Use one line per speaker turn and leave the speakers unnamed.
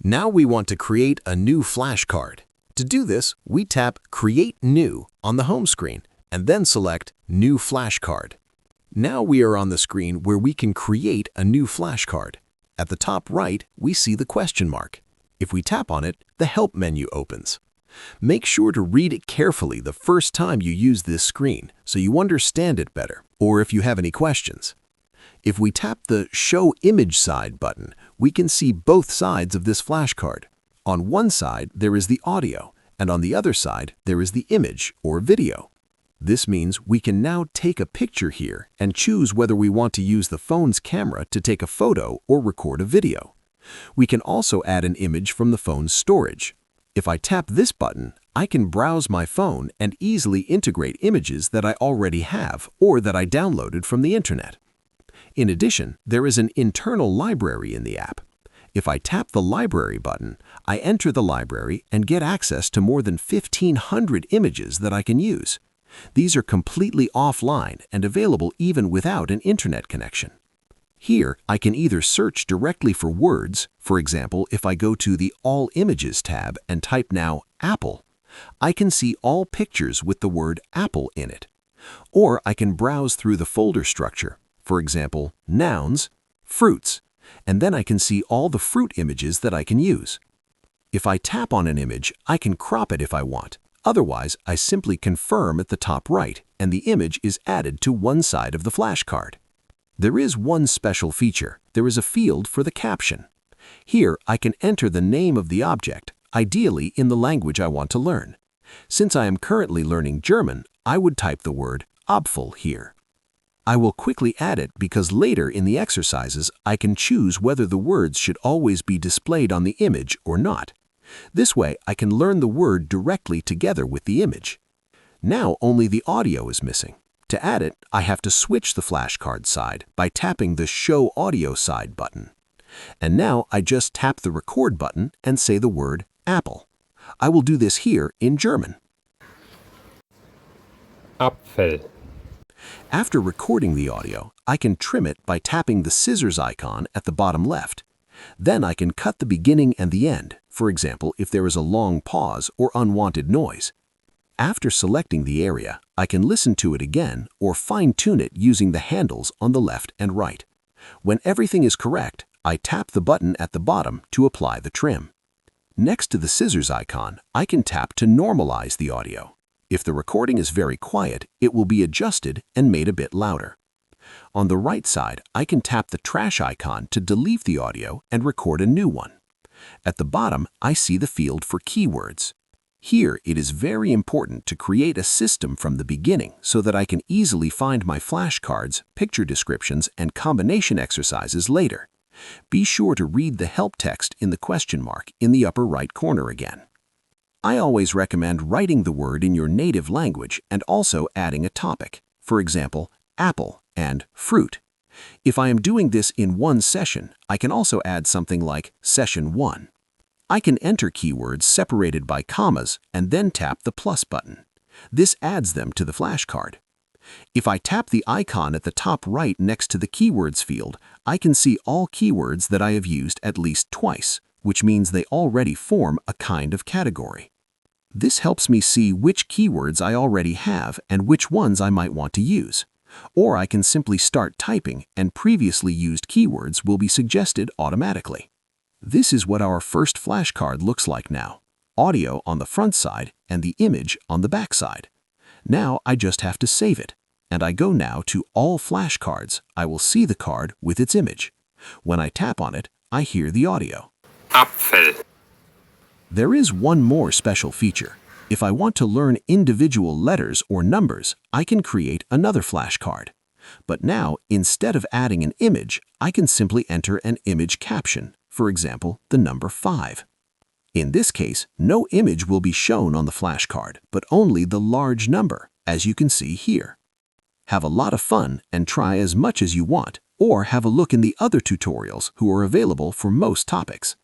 Now we want to create a new flashcard. To do this, we tap Create New on the home screen and then select New Flashcard. Now we are on the screen where we can create a new flashcard. At the top right, we see the question mark. If we tap on it, the Help menu opens. Make sure to read it carefully the first time you use this screen so you understand it better, or if you have any questions. If we tap the Show Image Side button, we can see both sides of this flashcard. On one side, there is the audio, and on the other side, there is the image or video. This means we can now take a picture here and choose whether we want to use the phone's camera to take a photo or record a video. We can also add an image from the phone's storage. If I tap this button, I can browse my phone and easily integrate images that I already have or that I downloaded from the internet. In addition, there is an internal library in the app. If I tap the Library button, I enter the library and get access to more than 1,500 images that I can use. These are completely offline and available even without an internet connection. Here, I can either search directly for words. For example, if I go to the All Images tab and type now Apple, I can see all pictures with the word Apple in it. Or I can browse through the folder structure, for example, Nouns, Fruits, and then I can see all the fruit images that I can use. If I tap on an image, I can crop it if I want. Otherwise, I simply confirm at the top right, and the image is added to one side of the flashcard. There is one special feature. There is a field for the caption. Here, I can enter the name of the object, ideally in the language I want to learn. Since I am currently learning German, I would type the word Apfel here. I will quickly add it because later in the exercises, I can choose whether the words should always be displayed on the image or not. This way, I can learn the word directly together with the image. Now only the audio is missing. To add it, I have to switch the flashcard side by tapping the Show Audio Side button. And now I just tap the Record button and say the word Apple. I will do this here in German.
Apfel.
After recording the audio, I can trim it by tapping the scissors icon at the bottom left. Then I can cut the beginning and the end, for example, if there is a long pause or unwanted noise. After selecting the area, I can listen to it again or fine-tune it using the handles on the left and right. When everything is correct, I tap the button at the bottom to apply the trim. Next to the scissors icon, I can tap to normalize the audio. If the recording is very quiet, it will be adjusted and made a bit louder. On the right side, I can tap the trash icon to delete the audio and record a new one. At the bottom, I see the field for keywords. Here, it is very important to create a system from the beginning so that I can easily find my flashcards, picture descriptions, and combination exercises later. Be sure to read the help text in the question mark in the upper right corner again. I always recommend writing the word in your native language and also adding a topic, for example, apple and fruit. If I am doing this in one session, I can also add something like Session 1. I can enter keywords separated by commas and then tap the plus button. This adds them to the flashcard. If I tap the icon at the top right next to the Keywords field, I can see all keywords that I have used at least twice, which means they already form a kind of category. This helps me see which keywords I already have and which ones I might want to use. Or I can simply start typing and previously used keywords will be suggested automatically. This is what our first flashcard looks like now. Audio on the front side and the image on the back side. Now I just have to save it. And I go now to All Flashcards. I will see the card with its image. When I tap on it, I hear the audio.
Apfel.
There is one more special feature. If I want to learn individual letters or numbers, I can create another flashcard. But now, instead of adding an image, I can simply enter an image caption, for example, the number 5. In this case, no image will be shown on the flashcard, but only the large number, as you can see here. Have a lot of fun and try as much as you want, or have a look in the other tutorials who are available for most topics.